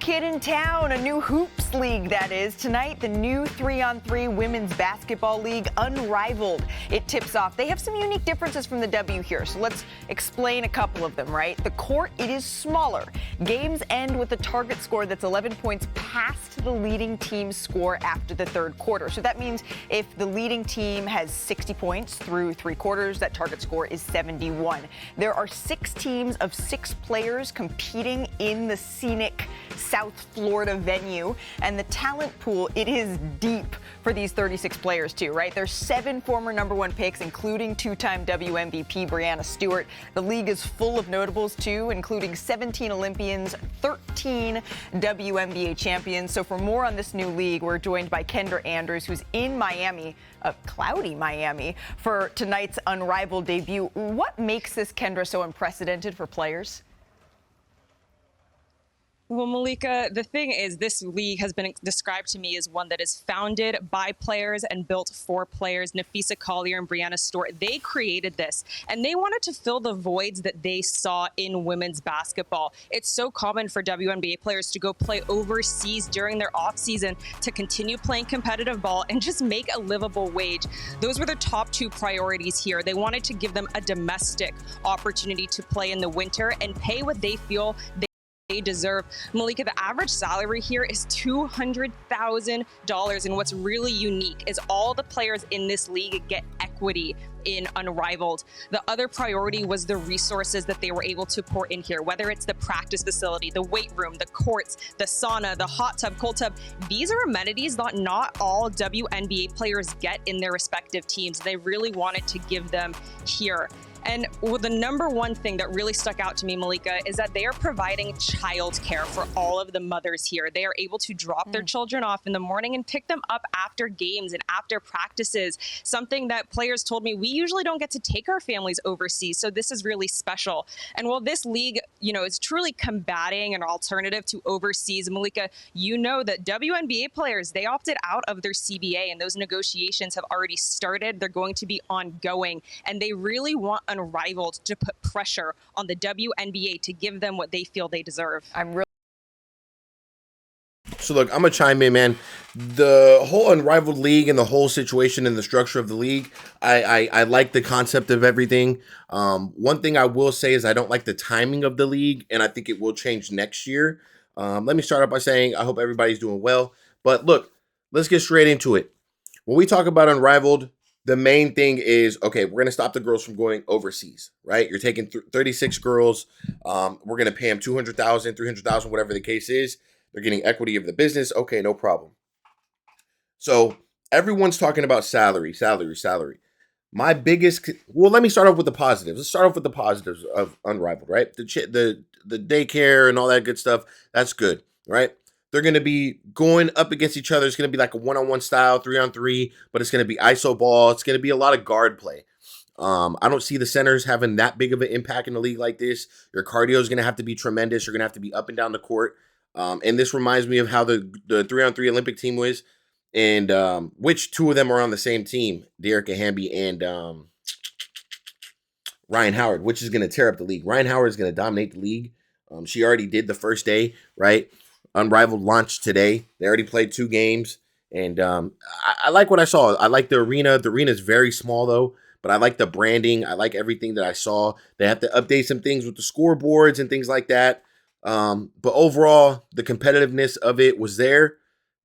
kid in town, a new hoops league that is. Tonight, the new 3-on-3 women's basketball league, Unrivaled. It tips off. They have some unique differences from the W here, so let's explain a couple of them, right? The court, it is smaller. Games end with a target score that's 11 points past the leading team's score after the third quarter. So that means if the leading team has 60 points through 3 quarters, that target score is 71. There are 6 teams of 6 players competing in the scenic South Florida venue, and the talent pool, it is deep for these 36 players too, right? There's 7 former number 1 picks, including 2-time WNBA Breanna Stewart. The league is full of notables too, including 17 Olympians, 13 WNBA champions. So for more on this new league, we're joined by Kendra Andrews, who's in Miami, cloudy Miami, for tonight's Unrivaled debut. What makes this, Kendra, so unprecedented for players? Well, Malika, the thing is, this league has been described to me as one that is founded by players and built for players. Nafisa Collier and Breanna Stewart, they created this, and they wanted to fill the voids that they saw in women's basketball. It's so common for WNBA players to go play overseas during their off season to continue playing competitive ball and just make a livable wage. Those were the top 2 priorities here. They wanted to give them a domestic opportunity to play in the winter and pay what they feel they deserve. Malika, the average salary here is $200,000. And what's really unique is all the players in this league get equity in Unrivaled. The other priority was the resources that they were able to pour in here, whether it's the practice facility, the weight room, the courts, the sauna, the hot tub, cold tub. These are amenities that not all WNBA players get in their respective teams. They really wanted to give them here. And the number one thing that really stuck out to me, Malika, is that they are providing childcare for all of the mothers here. They are able to drop their children off in the morning and pick them up after games and after practices, something that players told me we usually don't get to take our families overseas. So this is really special. And while this league, is truly combating an alternative to overseas, Malika, you know that WNBA players, they opted out of their CBA, and those negotiations have already started. They're going to be ongoing, and they really want Unrivaled to put pressure on the WNBA to give them what they feel they deserve. So look, I'm gonna chime in, man. The whole Unrivaled league and the whole situation and the structure of the league, I like the concept of everything. One thing I will say is I don't like the timing of the league, and I think it will change next year. Let me start out by saying I hope everybody's doing well. But look, let's get straight into it. When we talk about Unrivaled, the main thing is, okay, we're going to stop the girls from going overseas, right? You're taking 36 girls. We're going to pay them $200,000, $300,000, whatever the case is. They're getting equity of the business. Okay, no problem. So everyone's talking about salary. My biggest, let me start off with the positives. Let's start off with the positives of Unrivaled, right? The daycare and all that good stuff, that's good, right? They're going to be going up against each other. It's going to be like a 1-on-1 style, 3-on-3, but it's going to be iso ball. It's going to be a lot of guard play. I don't see the centers having that big of an impact in a league like this. Your cardio is going to have to be tremendous. You're going to have to be up and down the court. And this reminds me of how the 3-on-3 Olympic team was, and which 2 of them are on the same team, Dearica Hamby and Ryan Howard, which is going to tear up the league. Ryan Howard is going to dominate the league. She already did the first day, right? Unrivaled launched today. They already played 2 games, and I like what I saw. I like the arena. The arena is very small, though, but I like the branding. I like everything that I saw. They have to update some things with the scoreboards and things like that. But overall, the competitiveness of it was there,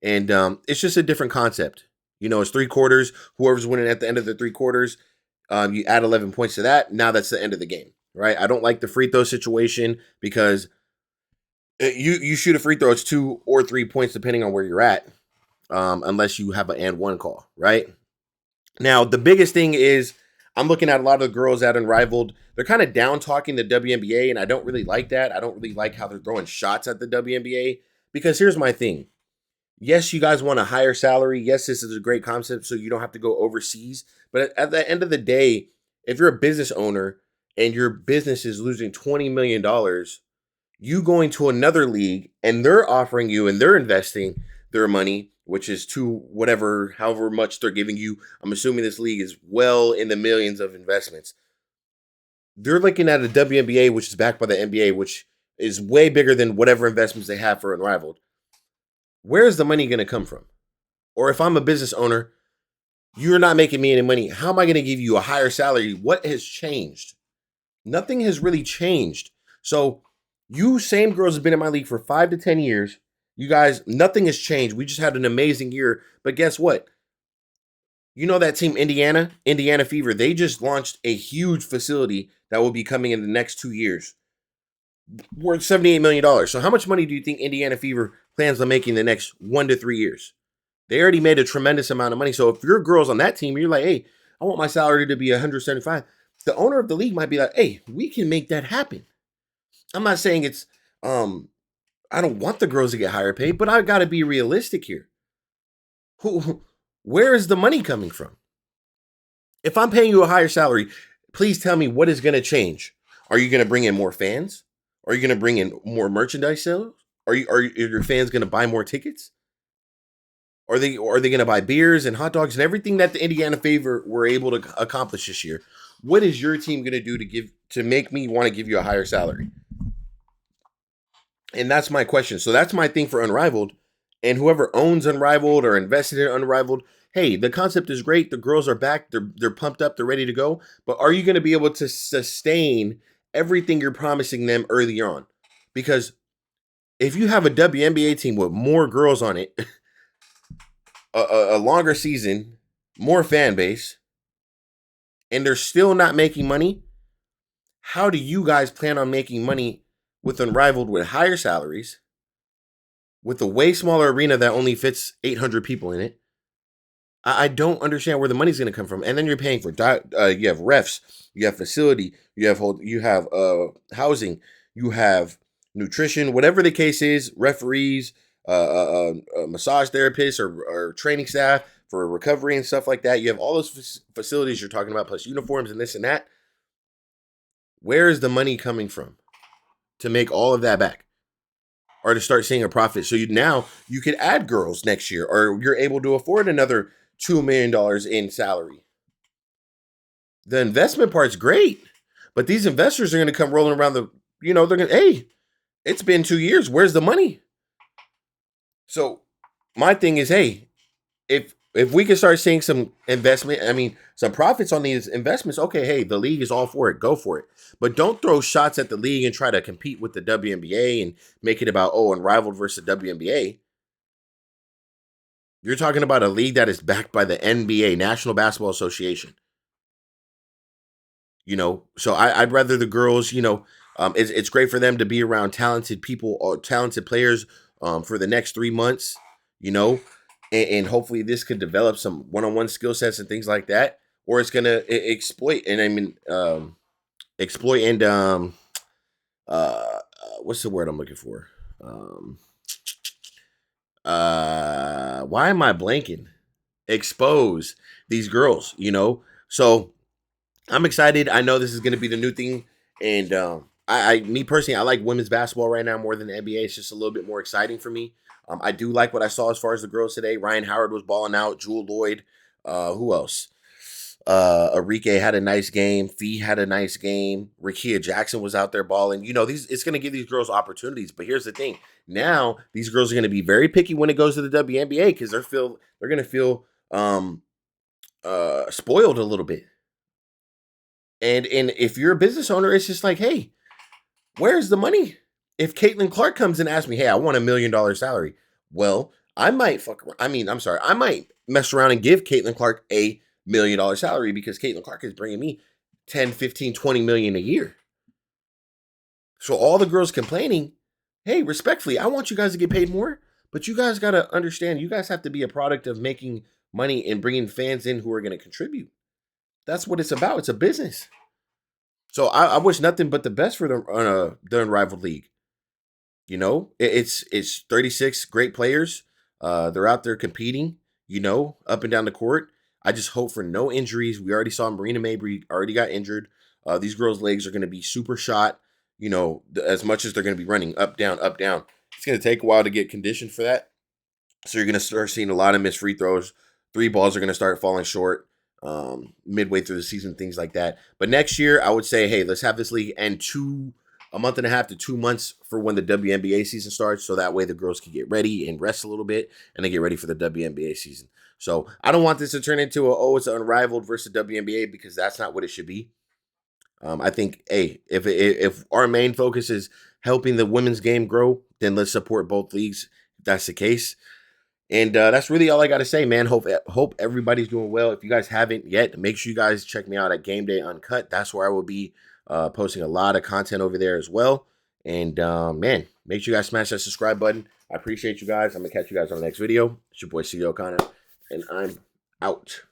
and it's just a different concept. It's 3 quarters. Whoever's winning at the end of the 3 quarters, you add 11 points to that. Now that's the end of the game, right? I don't like the free throw situation because you shoot a free throw, it's 2 or 3 points depending on where you're at, unless you have an and one call, right? Now, the biggest thing is I'm looking at a lot of the girls at Unrivaled. They're kind of down talking the WNBA, and I don't really like that. I don't really like how they're throwing shots at the WNBA, because here's my thing. Yes, you guys want a higher salary. Yes, this is a great concept so you don't have to go overseas. But at the end of the day, if you're a business owner and your business is losing $20 million, you going to another league and they're offering you and they're investing their money, which is to however much they're giving you. I'm assuming this league is well in the millions of investments. They're looking at a WNBA, which is backed by the NBA, which is way bigger than whatever investments they have for Unrivaled. Where is the money going to come from? Or if I'm a business owner, you're not making me any money. How am I going to give you a higher salary? What has changed? Nothing has really changed. So you same girls have been in my league for 5 to 10 years. You guys, nothing has changed. We just had an amazing year. But guess what? You know that team, Indiana Fever, they just launched a huge facility that will be coming in the next 2 years. Worth $78 million. So how much money do you think Indiana Fever plans on making the next 1 to 3 years? They already made a tremendous amount of money. So if you're girls on that team, you're like, hey, I want my salary to be 175. The owner of the league might be like, hey, we can make that happen. I'm not saying it's, I don't want the girls to get higher paid, but I got to be realistic here. Where is the money coming from? If I'm paying you a higher salary, please tell me what is going to change. Are you going to bring in more fans? Are you going to bring in more merchandise sales? Are your fans going to buy more tickets? Are they going to buy beers and hot dogs and everything that the Indiana Fever were able to accomplish this year? What is your team going to do to make me want to give you a higher salary? And that's my question. So that's my thing for Unrivaled. And whoever owns Unrivaled or invested in Unrivaled, hey, the concept is great. The girls are back. They're pumped up. They're ready to go. But are you going to be able to sustain everything you're promising them early on? Because if you have a WNBA team with more girls on it, a longer season, more fan base, and they're still not making money, how do you guys plan on making money with Unrivaled with higher salaries, with a way smaller arena that only fits 800 people in it? I don't understand where the money's going to come from. And then you're paying for you have refs, you have facility, you have housing, you have nutrition, whatever the case is, referees, massage therapists or training staff for recovery and stuff like that. You have all those facilities you're talking about, plus uniforms and this and that. Where is the money coming from to make all of that back? Or to start seeing a profit? So you could add girls next year, or you're able to afford another $2 million in salary. The investment part's great, but these investors are going to come rolling around they're going to, hey, it's been 2 years. Where's the money? So my thing is, hey, if we can start seeing some some profits on these investments, okay, hey, the league is all for it. Go for it. But don't throw shots at the league and try to compete with the WNBA and make it about, Unrivaled versus the WNBA. You're talking about a league that is backed by the NBA, National Basketball Association. So I'd rather the girls, it's great for them to be around talented people or talented players for the next 3 months, and hopefully this could develop some one-on-one skill sets and things like that, or it's going to exploit. And what's the word I'm looking for? Why am I blanking? Expose these girls, So I'm excited. I know this is going to be the new thing. And me personally, I like women's basketball right now more than the NBA. It's just a little bit more exciting for me. I do like what I saw as far as the girls today. Ryan Howard was balling out. Jewel Lloyd. Who else? Arike had a nice game. Fee had a nice game. Rakia Jackson was out there balling. It's going to give these girls opportunities. But here's the thing. Now, these girls are going to be very picky when it goes to the WNBA because they're going to feel spoiled a little bit. And if you're a business owner, it's just like, hey, where's the money? If Caitlin Clark comes and asks me, hey, I want $1 million salary. Well, I might I might mess around and give Caitlin Clark $1 million salary because Caitlin Clark is bringing me 10, 15, 20 million a year. So all the girls complaining, hey, respectfully, I want you guys to get paid more, but you guys got to understand, you guys have to be a product of making money and bringing fans in who are going to contribute. That's what it's about. It's a business. So I wish nothing but the best for the Unrivaled League. It's 36 great players. They're out there competing, up and down the court. I just hope for no injuries. We already saw Marina Mabry already got injured. These girls' legs are going to be super shot, as much as they're going to be running up, down, up, down. It's going to take a while to get conditioned for that. So you're going to start seeing a lot of missed free throws. 3 balls are going to start falling short midway through the season, things like that. But next year, I would say, hey, let's have this league end 2 a month and a half to 2 months for when the WNBA season starts, so that way the girls can get ready and rest a little bit, and they get ready for the WNBA season. So I don't want this to turn into it's an Unrivaled versus WNBA, because that's not what it should be. I think, hey, if our main focus is helping the women's game grow, then let's support both leagues if that's the case. And that's really all I got to say, man. Hope everybody's doing well. If you guys haven't yet, make sure you guys check me out at Game Day Uncut. That's where I will be posting a lot of content over there as well. And, man, make sure you guys smash that subscribe button. I appreciate you guys. I'm going to catch you guys on the next video. It's your boy, CEO O'Connor, and I'm out.